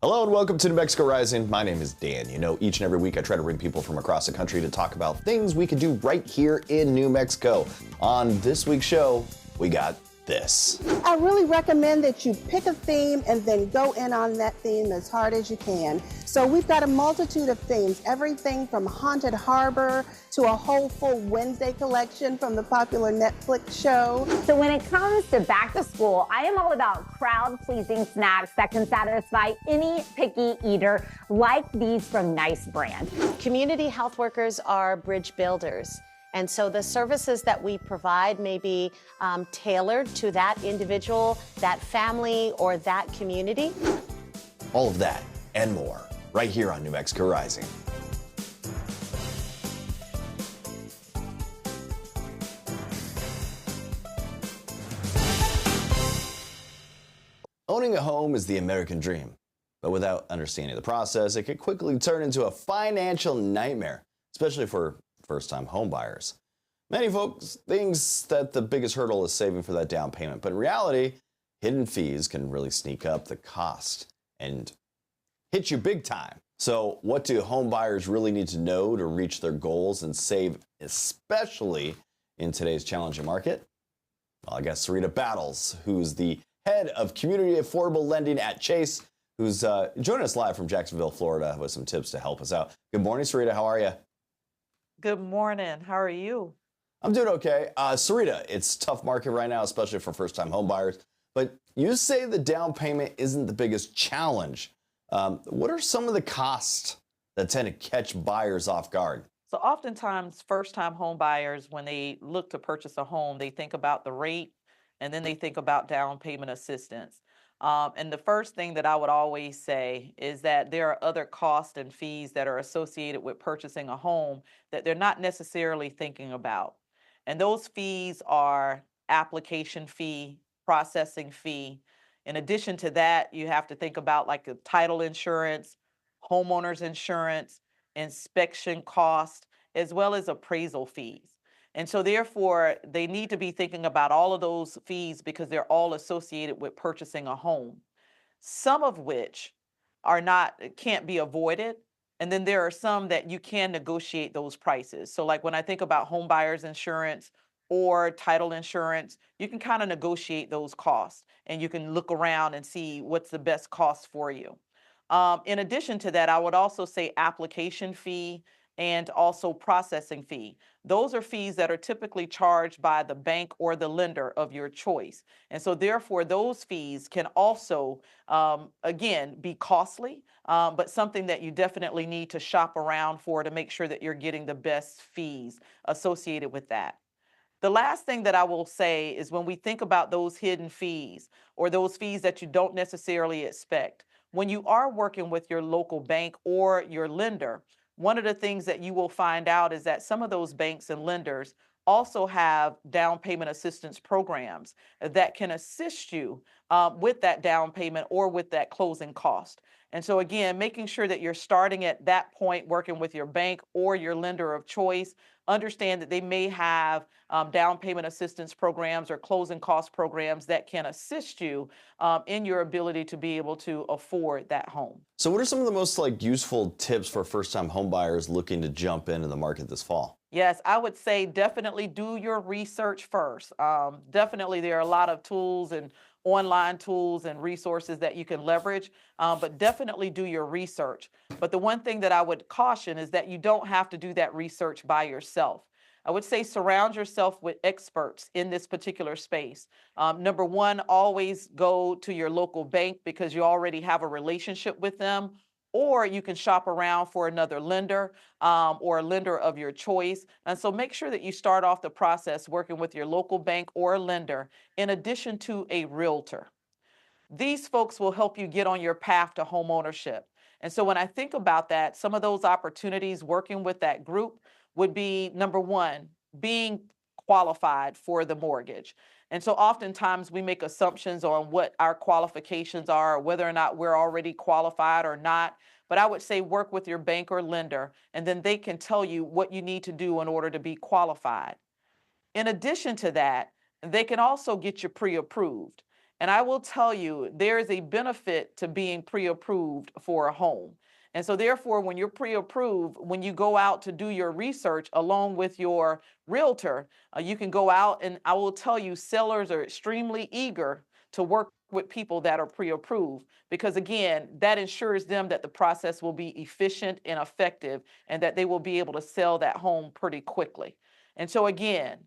Hello and welcome to New Mexico Rising. My name is Dan. You know, each and every week I try to bring people from across the country to talk about things we can do right here in New Mexico. On this week's show, we got this. I really recommend that you pick a theme and then go in on that theme as hard as you can. So we've got a multitude of themes, everything from Haunted Harbor to a whole full Wednesday collection from the popular Netflix show. So when it comes to back to school, I am all about crowd-pleasing snacks that can satisfy any picky eater, like these from Nice Brand. Community health workers are bridge builders. And so the services that we provide may be tailored to that individual, that family, or that community. All of that and more right here on New Mexico Rising. Owning a home is the American dream, but without understanding the process, it can quickly turn into a financial nightmare, especially for first-time home buyers. Many folks think that the biggest hurdle is saving for that down payment, but in reality, hidden fees can really sneak up the cost and hit you big time. So what do home buyers really need to know to reach their goals and save, especially in today's challenging market? Well, I guess Certia Battles, who's the head of community affordable lending at Chase, who's joining us live from Jacksonville, Florida, with some tips to help us out. Good morning, Certia. How are you? Good morning. How are you? I'm doing okay. Certia, it's a tough market right now, especially for first-time home buyers. But you say the down payment isn't the biggest challenge. What are some of the costs that tend to catch buyers off guard? So oftentimes, first-time home buyers, when they look to purchase a home, they think about the rate, and then they think about down payment assistance. And the first thing that I would always say is that there are other costs and fees that are associated with purchasing a home that they're not necessarily thinking about. And those fees are application fee, processing fee. In addition to that, you have to think about like the title insurance, homeowner's insurance, inspection cost, as well as appraisal fees. And so therefore, they need to be thinking about all of those fees because they're all associated with purchasing a home, some of which can't be avoided. And then there are some that you can negotiate those prices. So like when I think about home buyers insurance or title insurance, you can kind of negotiate those costs and you can look around and see what's the best cost for you. In addition to that, I would also say application fee and also processing fee. Those are fees that are typically charged by the bank or the lender of your choice. And so therefore, those fees can also, again, be costly, but something that you definitely need to shop around for to make sure that you're getting the best fees associated with that. The last thing that I will say is when we think about those hidden fees or those fees that you don't necessarily expect, when you are working with your local bank or your lender, one of the things that you will find out is that some of those banks and lenders also have down payment assistance programs that can assist you with that down payment or with that closing cost. And so again, making sure that you're starting at that point, working with your bank or your lender of choice, understand that they may have down payment assistance programs or closing cost programs that can assist you in your ability to be able to afford that home. So what are some of the most useful tips for first-time home buyers looking to jump into the market this fall? Yes, I would say definitely do your research first. Definitely there are a lot of tools and online tools and resources that you can leverage, but definitely do your research. But the one thing that I would caution is that you don't have to do that research by yourself. I would say surround yourself with experts in this particular space. Number one, always go to your local bank because you already have a relationship with them, or you can shop around for another lender or a lender of your choice. And so make sure that you start off the process working with your local bank or lender in addition to a realtor. These folks will help you get on your path to home ownership. And so when I think about that, some of those opportunities working with that group would be, number one, being qualified for the mortgage. And so oftentimes we make assumptions on what our qualifications are, whether or not we're already qualified or not. But I would say work with your bank or lender, and then they can tell you what you need to do in order to be qualified. In addition to that, they can also get you pre-approved. And I will tell you, there is a benefit to being pre-approved for a home. And so therefore, when you're pre-approved, when you go out to do your research along with your realtor, you can go out, and I will tell you, sellers are extremely eager to work with people that are pre-approved, because again, that ensures them that the process will be efficient and effective, and that they will be able to sell that home pretty quickly. And so again,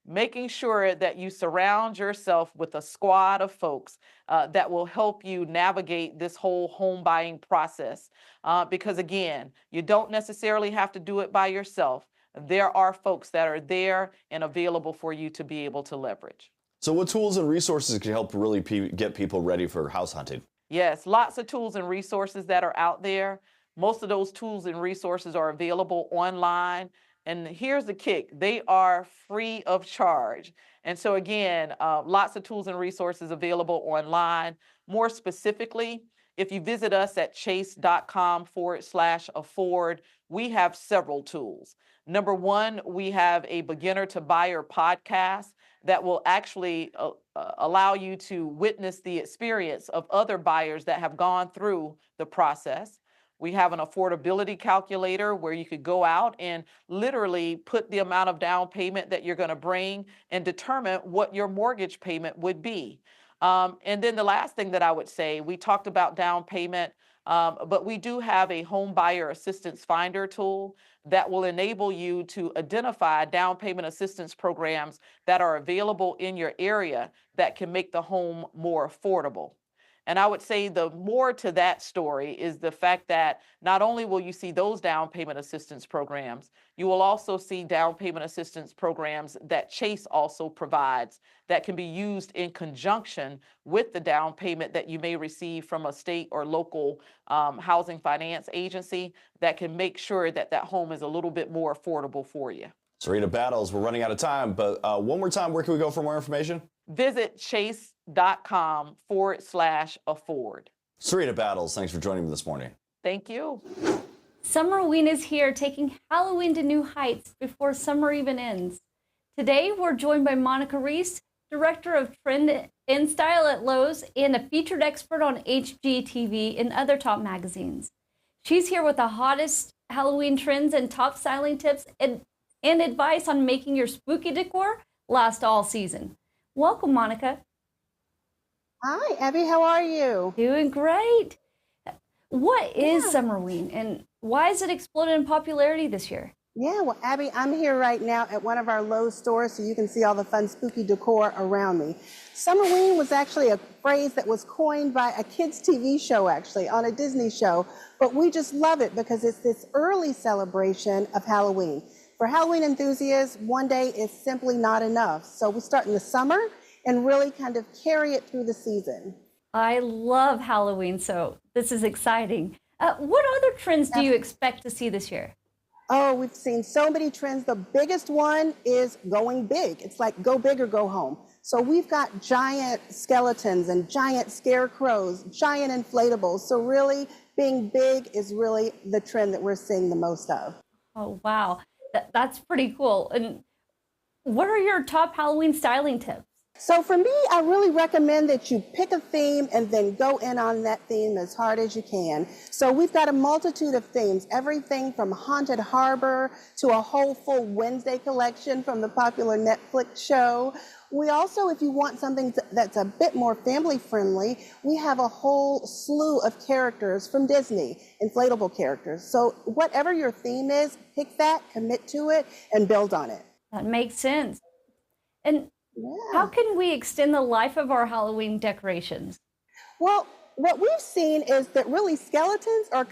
making sure that you surround yourself with a squad of folks that will help you navigate this whole home buying process. Because again, you don't necessarily have to do it by yourself. There are folks that are there and available for you to be able to leverage. So what tools and resources can help really get people ready for house hunting? Yes, lots of tools and resources that are out there. Most of those tools and resources are available online. And here's the kick, they are free of charge. And so again, lots of tools and resources available online. More specifically, if you visit us at chase.com/afford, we have several tools. Number one, we have a beginner to buyer podcast that will actually allow you to witness the experience of other buyers that have gone through the process. We have an affordability calculator where you could go out and literally put the amount of down payment that you're going to bring and determine what your mortgage payment would be. And then the last thing that I would say, we talked about down payment, but we do have a home buyer assistance finder tool that will enable you to identify down payment assistance programs that are available in your area that can make the home more affordable. And I would say the more to that story is the fact that not only will you see those down payment assistance programs, you will also see down payment assistance programs that Chase also provides that can be used in conjunction with the down payment that you may receive from a state or local housing finance agency that can make sure that that home is a little bit more affordable for you. Certia Battles, we're running out of time, but one more time, where can we go for more information? Visit chase.com/afford. Certia Battles, thanks for joining me this morning. Thank you. Summerween is here, taking Halloween to new heights before summer even ends. Today, we're joined by Monica Reese, Director of Friend InStyle at Lowe's and a featured expert on HGTV and other top magazines. She's here with the hottest Halloween trends and top styling tips and advice on making your spooky decor last all season. Welcome, Monica. Hi, Abby. How are you? Doing great. What is Summerween and why has it exploded in popularity this year? Yeah, well, Abby, I'm here right now at one of our Lowe's stores so you can see all the fun, spooky decor around me. Summerween was actually a phrase that was coined by a kids' TV show, actually, on a Disney show. But we just love it because it's this early celebration of Halloween. For Halloween enthusiasts, one day is simply not enough. So we start in the summer and really kind of carry it through the season. I love Halloween, so this is exciting. What other trends do you expect to see this year? Oh, we've seen so many trends. The biggest one is going big. It's like go big or go home. So we've got giant skeletons and giant scarecrows, giant inflatables. So really being big is really the trend that we're seeing the most of. Oh, wow. That's pretty cool. And what are your top Halloween styling tips? So for me, I really recommend that you pick a theme and then go in on that theme as hard as you can. So we've got a multitude of themes, everything from Haunted Harbor to a whole full Wednesday collection from the popular Netflix show. We also, if you want something that's a bit more family friendly, we have a whole slew of characters from Disney, inflatable characters. So whatever your theme is, pick that, commit to it, and build on it. That makes sense. And Yeah. how can we extend the life of our Halloween decorations? Well, what we've seen is that really skeletons are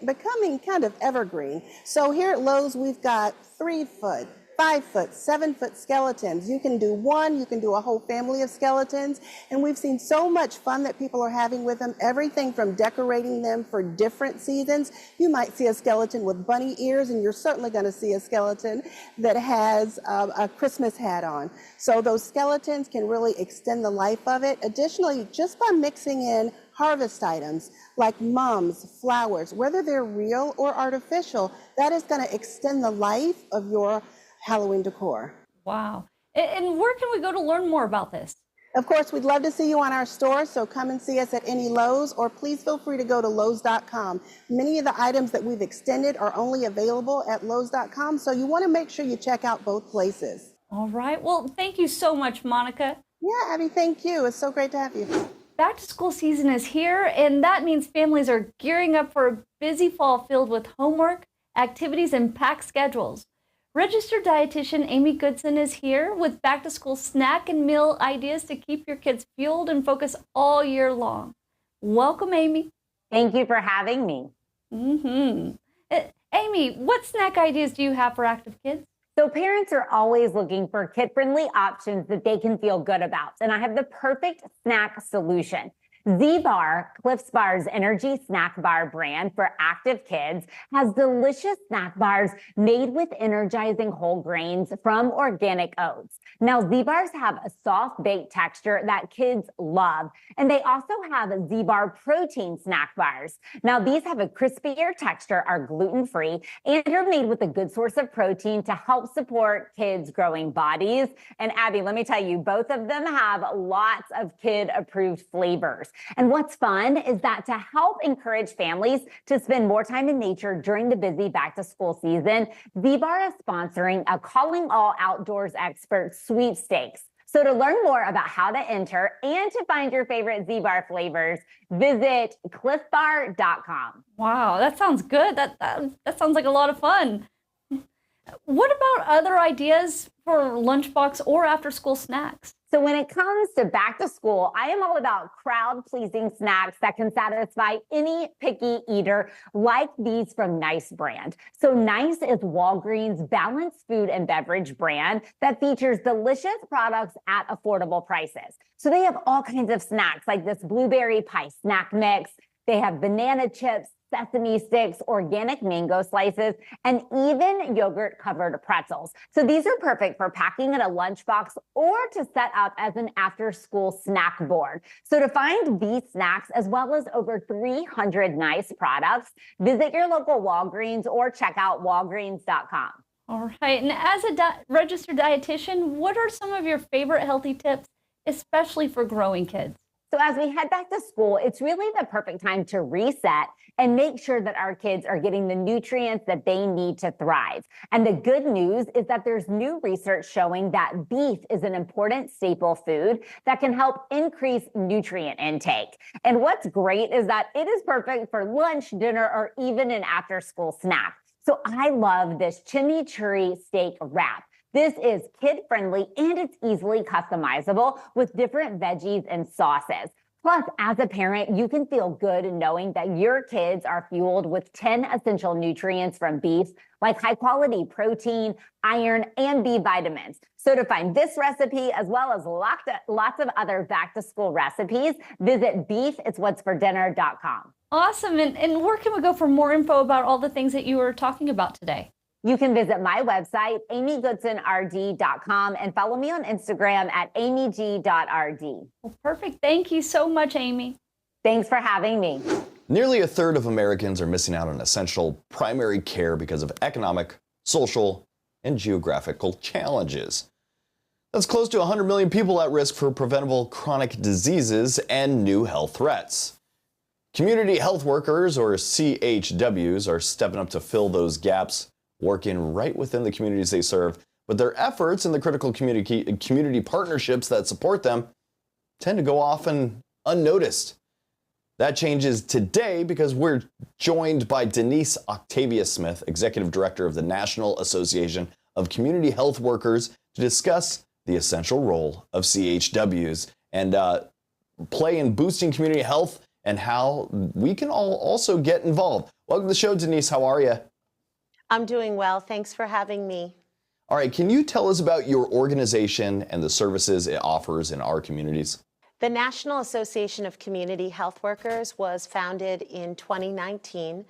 becoming kind of evergreen. So here at Lowe's, we've got 3-foot, 5-foot, 7-foot skeletons. You can do one, you can do a whole family of skeletons. And we've seen so much fun that people are having with them, everything from decorating them for different seasons. You might see a skeleton with bunny ears, and you're certainly going to see a skeleton that has a Christmas hat on. So those skeletons can really extend the life of it. Additionally, just by mixing in harvest items like mums, flowers, whether they're real or artificial, that is going to extend the life of your Halloween decor. Wow. And where can we go to learn more about this? Of course, we'd love to see you on our store, so come and see us at any Lowe's, or please feel free to go to Lowes.com. Many of the items that we've extended are only available at Lowes.com, so you want to make sure you check out both places. All right. Well, thank you so much, Monica. Yeah, Abby, thank you. It's so great to have you. Back to school season is here, and that means families are gearing up for a busy fall filled with homework, activities, and packed schedules. Registered dietitian Amy Goodson is here with back-to-school snack and meal ideas to keep your kids fueled and focused all year long. Welcome, Amy. Thank you for having me. Amy, what snack ideas do you have for active kids? So parents are always looking for kid-friendly options that they can feel good about, and I have the perfect snack solution. Z-Bar, Cliff's Bar's energy snack bar brand for active kids, has delicious snack bars made with energizing whole grains from organic oats. Now, Z-Bars have a soft baked texture that kids love, and they also have Z-Bar protein snack bars. Now, these have a crispier texture, are gluten-free, and are made with a good source of protein to help support kids' growing bodies. And Abby, let me tell you, both of them have lots of kid-approved flavors. And what's fun is that to help encourage families to spend more time in nature during the busy back-to-school season, Z-Bar is sponsoring a Calling All Outdoors Experts sweepstakes. So to learn more about how to enter and to find your favorite Z-Bar flavors, visit cliffbar.com. Wow, that sounds good. That sounds like a lot of fun. What about other ideas for lunchbox or after-school snacks? So when it comes to back to school, I am all about crowd-pleasing snacks that can satisfy any picky eater, like these from Nice brand. So Nice is Walgreens' balanced food and beverage brand that features delicious products at affordable prices. So they have all kinds of snacks, like this blueberry pie snack mix. They have banana chips, sesame sticks, organic mango slices, and even yogurt-covered pretzels. So these are perfect for packing in a lunchbox or to set up as an after-school snack board. So to find these snacks, as well as over 300 Nice products, visit your local Walgreens or check out walgreens.com. All right, and as a registered dietitian, what are some of your favorite healthy tips, especially for growing kids? So as we head back to school, it's really the perfect time to reset and make sure that our kids are getting the nutrients that they need to thrive. And the good news is that there's new research showing that beef is an important staple food that can help increase nutrient intake. And what's great is that it is perfect for lunch, dinner, or even an after-school snack. So I love this chimichurri steak wrap. This is kid-friendly and it's easily customizable with different veggies and sauces. Plus, as a parent, you can feel good knowing that your kids are fueled with 10 essential nutrients from beef, like high-quality protein, iron, and B vitamins. So to find this recipe, as well as lots of other back-to-school recipes, visit beefitswhatsfordinner.com. Awesome. And where can we go for more info about all the things that you were talking about today? You can visit my website, amygoodsonrd.com, and follow me on Instagram at amyg.rd. Well, perfect. Thank you so much, Amy. Thanks for having me. Nearly a third of Americans are missing out on essential primary care because of economic, social, and geographical challenges. That's close to 100 million people at risk for preventable chronic diseases and new health threats. Community health workers, or CHWs, are stepping up to fill those gaps, working right within the communities they serve, but their efforts and the critical community partnerships that support them tend to go often unnoticed. That changes today because we're joined by Denise Octavia Smith, Executive Director of the National Association of Community Health Workers, to discuss the essential role of CHWs and play in boosting community health and how we can all also get involved. Welcome to the show, Denise. How are you? I'm doing well. Thanks for having me. All right, can you tell us about your organization and the services it offers in our communities? The National Association of Community Health Workers was founded in 2019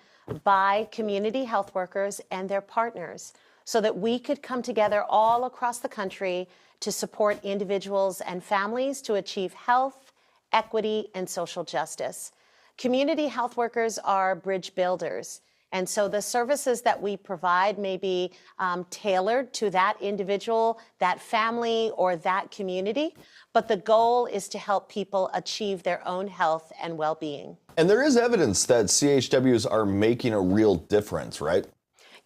by community health workers and their partners so that we could come together all across the country to support individuals and families to achieve health, equity, and social justice. Community health workers are bridge builders. And so the services that we provide may be tailored to that individual, that family, or that community. but the goal is to help people achieve their own health and well-being. And there is evidence that CHWs are making a real difference, right?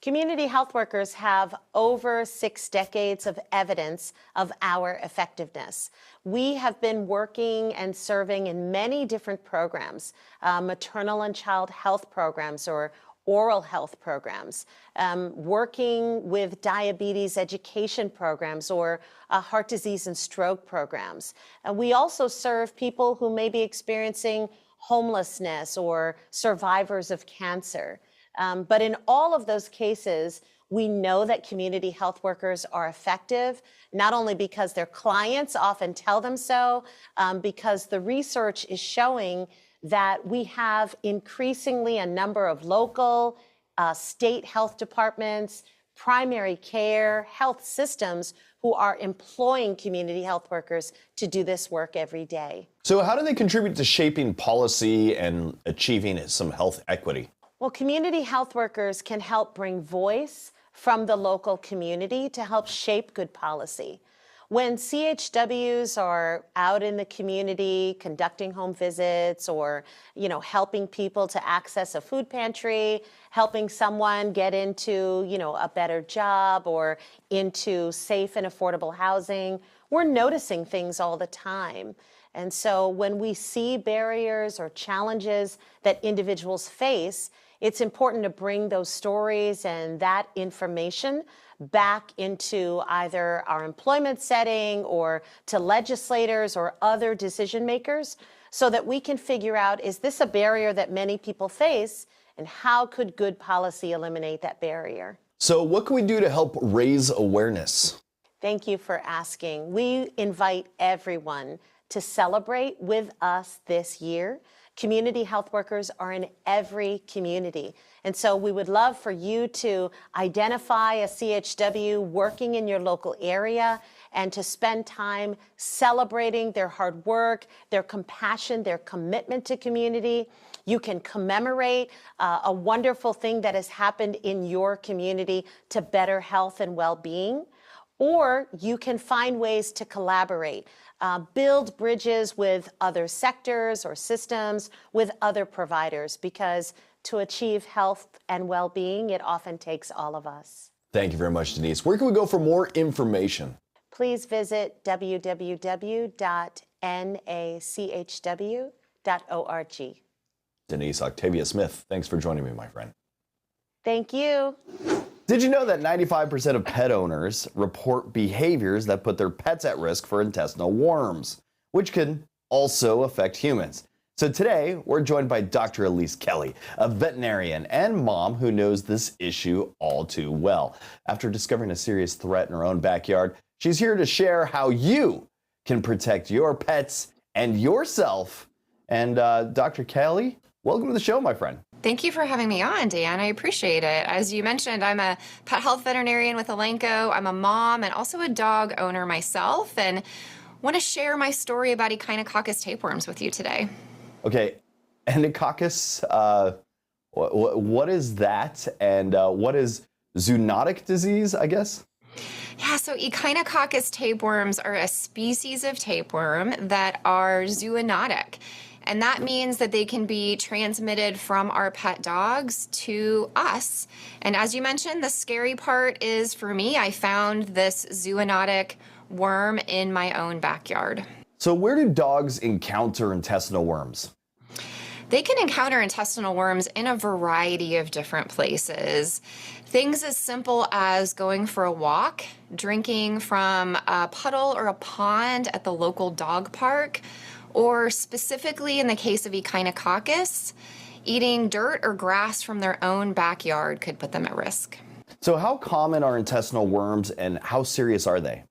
Community health workers have over 6 decades of evidence of our effectiveness. We have been working and serving in many different programs, maternal and child health programs or oral health programs, working with diabetes education programs or heart disease and stroke programs. We also serve people who may be experiencing homelessness or survivors of cancer. But in all of those cases, we know that community health workers are effective, not only because their clients often tell them so, because the research is showing that we have increasingly a number of local, state health departments, primary care, health systems who are employing community health workers to do this work every day. So how do they contribute to shaping policy and achieving some health equity? Well, community health workers can help bring voice from the local community to help shape good policy. When CHWs are out in the community conducting home visits or, helping people to access a food pantry, helping someone get into, a better job or into safe and affordable housing, we're noticing things all the time. And so when we see barriers or challenges that individuals face, it's important to bring those stories and that information back into either our employment setting or to legislators or other decision makers so that we can figure out, is this a barrier that many people face, and how could good policy eliminate that barrier? So what can we do to help raise awareness? Thank you for asking. We invite everyone to celebrate with us this year. Community health workers are in every community. And so we would love for you to identify a CHW working in your local area and to spend time celebrating their hard work, their compassion, their commitment to community. You can commemorate a wonderful thing that has happened in your community to better health and well-being. Or you can find ways to collaborate, build bridges with other sectors or systems, with other providers, because to achieve health and well-being, it often takes all of us. Thank you very much, Denise. Where can we go for more information? Please visit www.nachw.org. Denise Octavia Smith, thanks for joining me, my friend. Thank you. Did you know that 95% of pet owners report behaviors that put their pets at risk for intestinal worms, which can also affect humans? So today, we're joined by Dr. Elise Kelly, a veterinarian and mom who knows this issue all too well. After discovering a serious threat in her own backyard, she's here to share how you can protect your pets and yourself. And Dr. Kelly, welcome to the show, my friend. Thank you for having me on, Dan. I appreciate it. As you mentioned, I'm a pet health veterinarian with Elanco. I'm a mom and also a dog owner myself, and want to share my story about Echinococcus tapeworms with you today. Okay, Echinococcus, what is that? And what is zoonotic disease, I guess? Yeah, so Echinococcus tapeworms are a species of tapeworm that are zoonotic. And that means that they can be transmitted from our pet dogs to us. And as you mentioned, the scary part is, for me, I found this zoonotic worm in my own backyard. So where do dogs encounter intestinal worms? They can encounter intestinal worms in a variety of different places. Things as simple as going for a walk, drinking from a puddle or a pond at the local dog park, or specifically in the case of Echinococcus, eating dirt or grass from their own backyard could put them at risk. So how common are intestinal worms and how serious are they?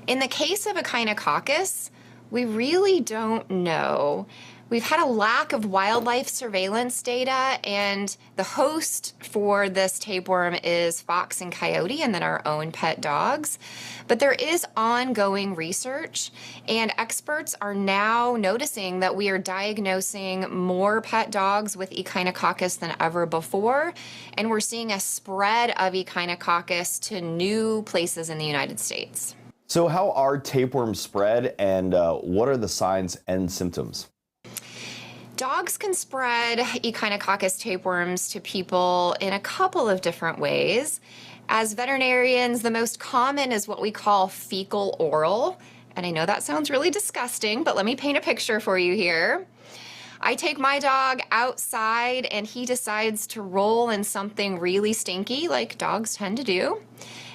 In the case of Echinococcus, we really don't know. We've had a lack of wildlife surveillance data, and the host for this tapeworm is fox and coyote, and then our own pet dogs. But there is ongoing research, and experts are now noticing that we are diagnosing more pet dogs with Echinococcus than ever before, and we're seeing a spread of Echinococcus to new places in the United States. So how are tapeworms spread, and what are the signs and symptoms? Dogs can spread echinococcus tapeworms to people in a couple of different ways. As veterinarians, the most common is what we call fecal oral. And I know that sounds really disgusting, but let me paint a picture for you here. I take my dog outside and he decides to roll in something really stinky, like dogs tend to do.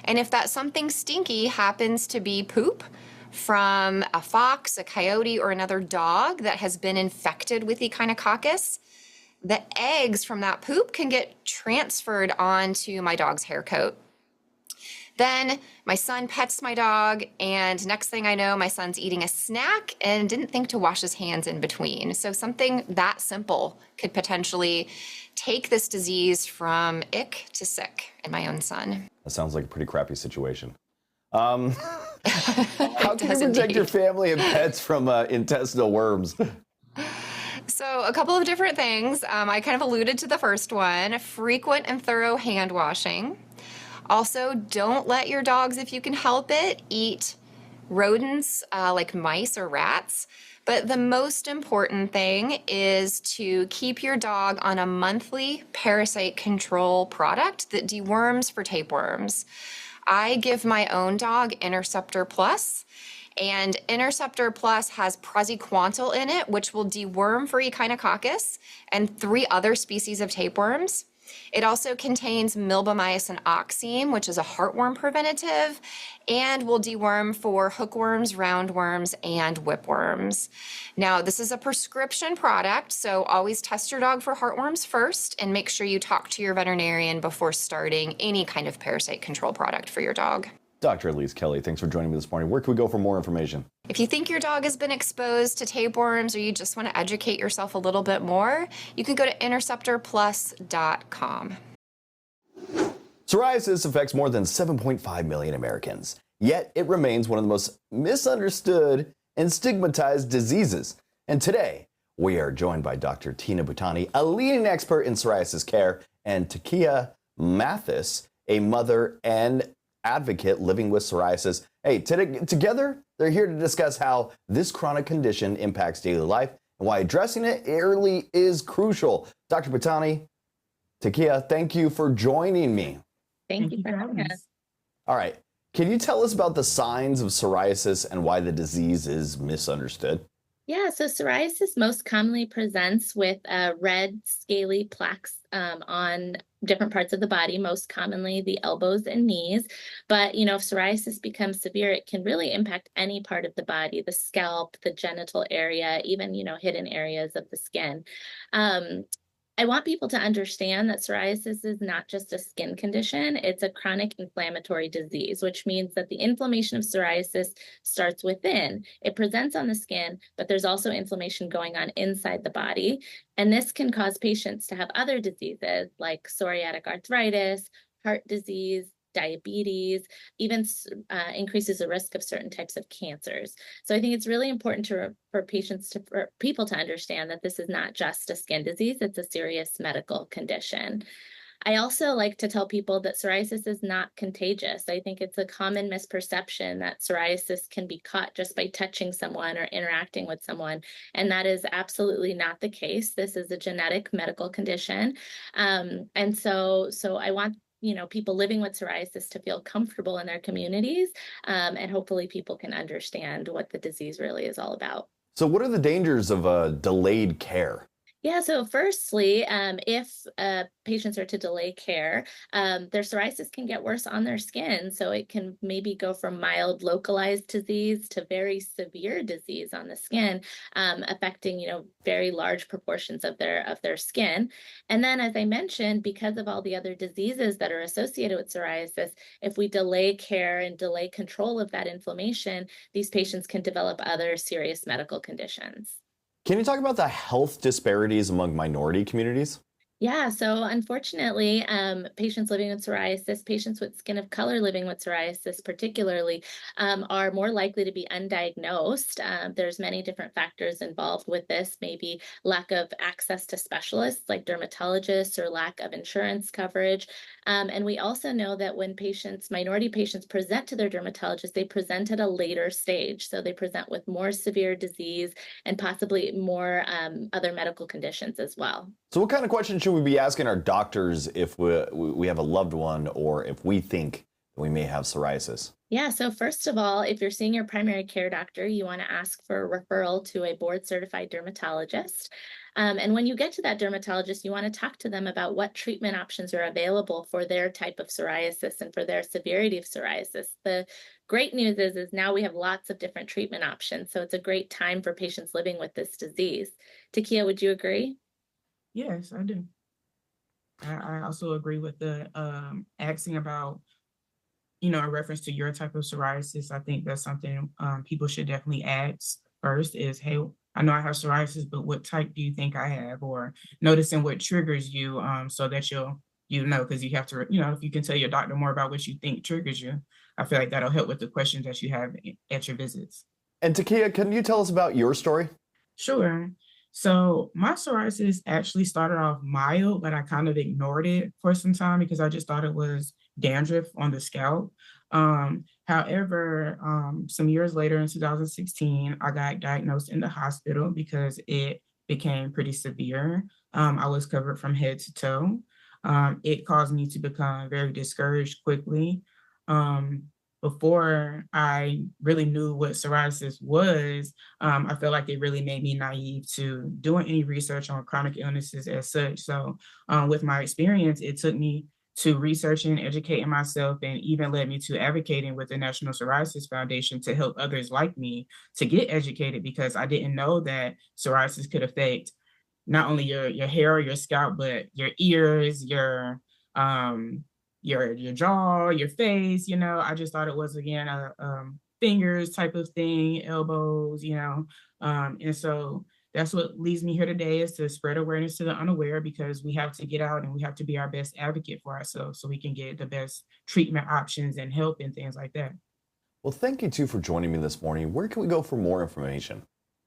And if that something stinky happens to be poop from a fox, a coyote, or another dog that has been infected with echinococcus, the eggs from that poop can get transferred onto my dog's hair coat. Then my son pets my dog, and next thing I know, my son's eating a snack and didn't think to wash his hands in between. So something that simple could potentially take this disease from ick to sick in my own son. That sounds like a pretty crappy situation. How can you protect indeed. your family and pets from intestinal worms? So a couple of different things. I kind of alluded to the first one, frequent and thorough hand washing. Also, don't let your dogs, if you can help it, eat rodents like mice or rats. But the most important thing is to keep your dog on a monthly parasite control product that deworms for tapeworms. I give my own dog Interceptor Plus, and Interceptor Plus has praziquantel in it, which will deworm for echinococcus and 3 other species of tapeworms. It also contains milbomycin oxime, which is a heartworm preventative, and will deworm for hookworms, roundworms, and whipworms. Now, this is a prescription product, so always test your dog for heartworms first and make sure you talk to your veterinarian before starting any kind of parasite control product for your dog. Dr. Elise Kelly, thanks for joining me this morning. Where can we go for more information? If you think your dog has been exposed to tapeworms or you just want to educate yourself a little bit more, you can go to interceptorplus.com. Psoriasis affects more than 7.5 million Americans, yet it remains one of the most misunderstood and stigmatized diseases. And today, we are joined by Dr. Tina Butani, a leading expert in psoriasis care, and Certia Battles, a mother and advocate living with psoriasis. Hey, together, they're here to discuss how this chronic condition impacts daily life and why addressing it early is crucial. Dr. Butani, Certia, thank you for joining me. Thank you for having us. All right. Can you tell us about the signs of psoriasis and why the disease is misunderstood? Yeah, so psoriasis most commonly presents with red, scaly plaques on different parts of the body, most commonly the elbows and knees. But, if psoriasis becomes severe, it can really impact any part of the body, the scalp, the genital area, even, hidden areas of the skin. I want people to understand that psoriasis is not just a skin condition, it's a chronic inflammatory disease, which means that the inflammation of psoriasis starts within. It presents on the skin, but there's also inflammation going on inside the body. And this can cause patients to have other diseases like psoriatic arthritis, heart disease, diabetes, even increases the risk of certain types of cancers. So I think it's really important for people to understand that this is not just a skin disease, it's a serious medical condition. I also like to tell people that psoriasis is not contagious. I think it's a common misperception that psoriasis can be caught just by touching someone or interacting with someone, and that is absolutely not the case. This is a genetic medical condition. And so I want people living with psoriasis to feel comfortable in their communities, and hopefully people can understand what the disease really is all about. So what are the dangers of delayed care? Yeah, so firstly, if patients are to delay care, their psoriasis can get worse on their skin. So it can maybe go from mild localized disease to very severe disease on the skin, affecting, very large proportions of their skin. And then, as I mentioned, because of all the other diseases that are associated with psoriasis, if we delay care and delay control of that inflammation, these patients can develop other serious medical conditions. Can you talk about the health disparities among minority communities? Yeah, so unfortunately, patients living with psoriasis, patients with skin of color living with psoriasis particularly, are more likely to be undiagnosed. There's many different factors involved with this, maybe lack of access to specialists like dermatologists or lack of insurance coverage. And we also know that when minority patients present to their dermatologist, they present at a later stage. So they present with more severe disease and possibly more other medical conditions as well. So what kind of questions should we be asking our doctors if we have a loved one or if we think we may have psoriasis? Yeah, so first of all, if you're seeing your primary care doctor, you want to ask for a referral to a board certified dermatologist. And when you get to that dermatologist, you want to talk to them about what treatment options are available for their type of psoriasis and for their severity of psoriasis. The great news is now we have lots of different treatment options. So it's a great time for patients living with this disease. Takia, would you agree? Yes, I do. I also agree with the asking about, in reference to your type of psoriasis. I think that's something people should definitely ask first is, hey, I know I have psoriasis, but what type do you think I have? Or noticing what triggers you so that you'll because you have to, if you can tell your doctor more about what you think triggers you, I feel like that'll help with the questions that you have at your visits. And Takia, can you tell us about your story? Sure. So my psoriasis actually started off mild, but I kind of ignored it for some time because I just thought it was dandruff on the scalp. However, some years later in 2016, I got diagnosed in the hospital because it became pretty severe. I was covered from head to toe. It caused me to become very discouraged quickly. Before I really knew what psoriasis was, I felt like it really made me naive to doing any research on chronic illnesses as such. So with my experience, it took me to researching, educating myself, and even led me to advocating with the National Psoriasis Foundation to help others like me to get educated, because I didn't know that psoriasis could affect not only your hair or your scalp, but your ears, your jaw, your face. I just thought it was, again, a fingers type of thing, elbows, and so that's what leads me here today, is to spread awareness to the unaware, because we have to get out and we have to be our best advocate for ourselves so we can get the best treatment options and help and things like that. Well, thank you too for joining me this morning. Where can we go for more information?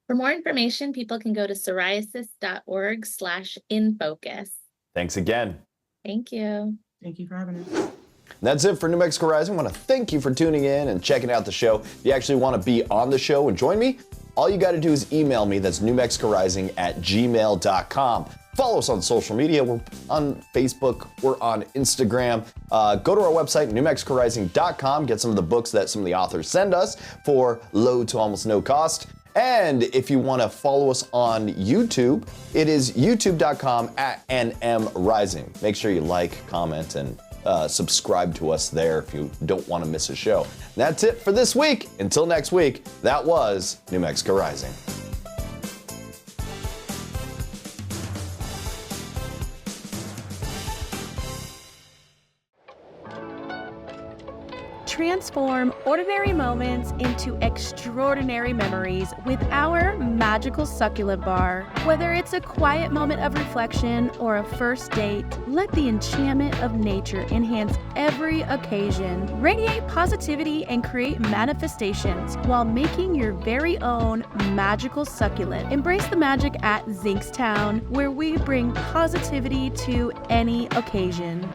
For more information, people can go to psoriasis.org/infocus. Thanks again. Thank you. Thank you for having us. That's it for New Mexico Rising. I want to thank you for tuning in and checking out the show. If you actually want to be on the show and join me, all you got to do is email me. That's newmexicorising@gmail.com. Follow us on social media. We're on Facebook. We're on Instagram. Go to our website, newmexicorising.com. Get some of the books that some of the authors send us for low to almost no cost. And if you want to follow us on YouTube, it is youtube.com/NMRising. Make sure you like, comment, and subscribe to us there if you don't want to miss a show. That's it for this week. Until next week, that was New Mexico Rising. Transform ordinary moments into extraordinary memories with our magical succulent bar. Whether it's a quiet moment of reflection or a first date, let the enchantment of nature enhance every occasion. Radiate positivity and create manifestations while making your very own magical succulent. Embrace the magic at Zinkstown, where we bring positivity to any occasion.